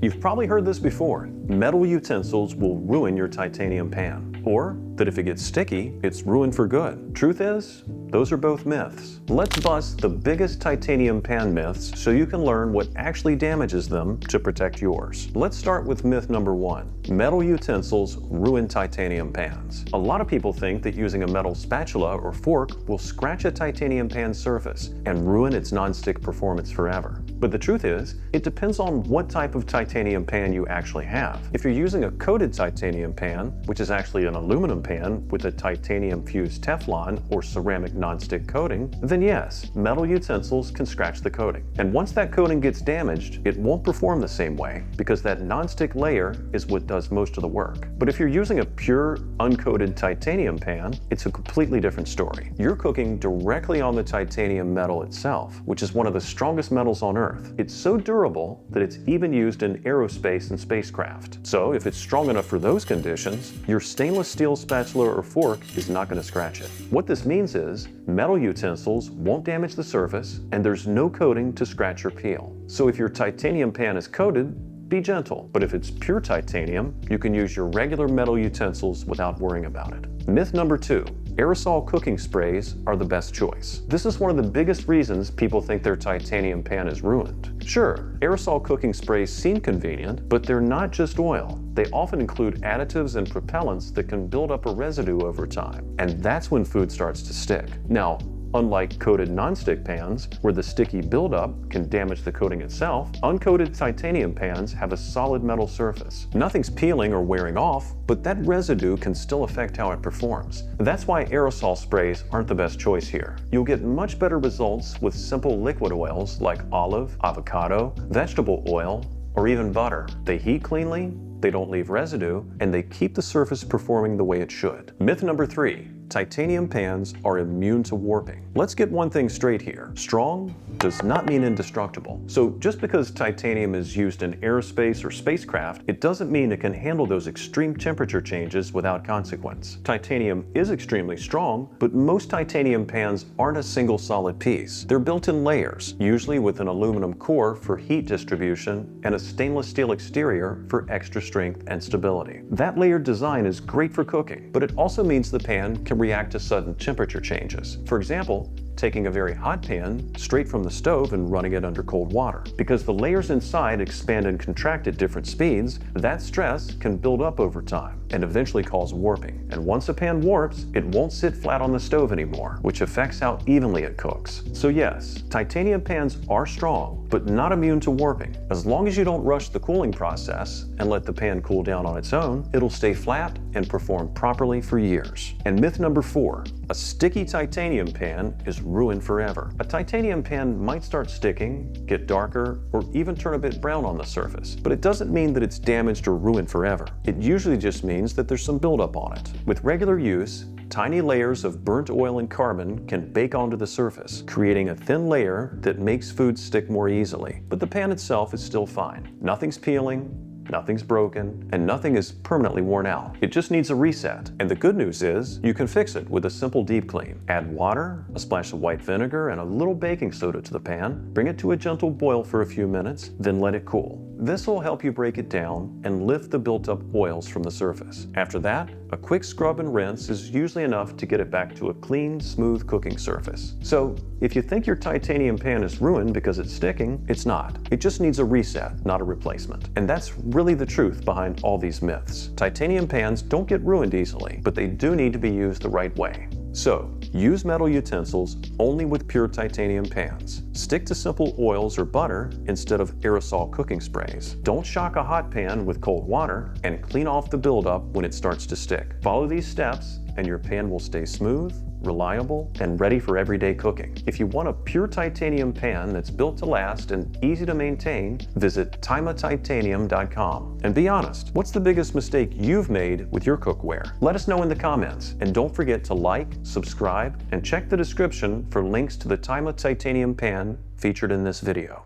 You've probably heard this before. Metal utensils will ruin your titanium pan. Or that if it gets sticky, it's ruined for good. Truth is, those are both myths. Let's bust the biggest titanium pan myths so you can learn what actually damages them to protect yours. Let's start with myth number 1. Metal utensils ruin titanium pans. A lot of people think that using a metal spatula or fork will scratch a titanium pan surface and ruin its non-stick performance forever. But the truth is, it depends on what type of titanium pan you actually have. If you're using a coated titanium pan, which is actually an aluminum pan with a titanium-fused Teflon or ceramic non-stick coating, then yes, metal utensils can scratch the coating. And once that coating gets damaged, it won't perform the same way because that non-stick layer is what does most of the work. But if you're using a pure, uncoated titanium pan, it's a completely different story. You're cooking directly on the titanium metal itself, which is one of the strongest metals on Earth. It's so durable that it's even used in aerospace and spacecraft. So if it's strong enough for those conditions, your stainless steel spatula or fork is not going to scratch it. What this means is metal utensils won't damage the surface and there's no coating to scratch or peel. So if your titanium pan is coated, be gentle. But if it's pure titanium, you can use your regular metal utensils without worrying about it. Myth number 2. Aerosol cooking sprays are the best choice. This is one of the biggest reasons people think their titanium pan is ruined. Sure, aerosol cooking sprays seem convenient, but they're not just oil. They often include additives and propellants that can build up a residue over time, and that's when food starts to stick. Now, unlike coated nonstick pans, where the sticky buildup can damage the coating itself, uncoated titanium pans have a solid metal surface. Nothing's peeling or wearing off, but that residue can still affect how it performs. That's why aerosol sprays aren't the best choice here. You'll get much better results with simple liquid oils like olive, avocado, vegetable oil, or even butter. They heat cleanly, they don't leave residue, and they keep the surface performing the way it should. Myth number 3. Titanium pans are immune to warping. Let's get one thing straight here. Strong does not mean indestructible. So just because titanium is used in aerospace or spacecraft, it doesn't mean it can handle those extreme temperature changes without consequence. Titanium is extremely strong, but most titanium pans aren't a single solid piece. They're built in layers, usually with an aluminum core for heat distribution and a stainless steel exterior for extra strength and stability. That layered design is great for cooking, but it also means the pan can react to sudden temperature changes. For example, taking a very hot pan straight from the stove and running it under cold water. Because the layers inside expand and contract at different speeds, that stress can build up over time and eventually cause warping. And once a pan warps, it won't sit flat on the stove anymore, which affects how evenly it cooks. So yes, titanium pans are strong, but not immune to warping. As long as you don't rush the cooling process and let the pan cool down on its own, it'll stay flat and perform properly for years. And myth number 4. A sticky titanium pan is ruined forever. A titanium pan might start sticking, get darker, or even turn a bit brown on the surface, but it doesn't mean that it's damaged or ruined forever. It usually just means that there's some buildup on it. With regular use, tiny layers of burnt oil and carbon can bake onto the surface, creating a thin layer that makes food stick more easily. But the pan itself is still fine. Nothing's peeling, nothing's broken, and nothing is permanently worn out. It just needs a reset. And the good news is, you can fix it with a simple deep clean. Add water, a splash of white vinegar, and a little baking soda to the pan. Bring it to a gentle boil for a few minutes, then let it cool. This will help you break it down and lift the built-up oils from the surface. After that, a quick scrub and rinse is usually enough to get it back to a clean, smooth cooking surface. So, if you think your titanium pan is ruined because it's sticking, it's not. It just needs a reset, not a replacement. And that's really the truth behind all these myths. Titanium pans don't get ruined easily, but they do need to be used the right way. So, use metal utensils only with pure titanium pans. Stick to simple oils or butter instead of aerosol cooking sprays. Don't shock a hot pan with cold water, and clean off the buildup when it starts to stick. Follow these steps and your pan will stay smooth, reliable, and ready for everyday cooking. If you want a pure titanium pan that's built to last and easy to maintain, visit taimatitanium.com. And be honest, what's the biggest mistake you've made with your cookware? Let us know in the comments, and don't forget to like, subscribe, and check the description for links to the Taima titanium pan featured in this video.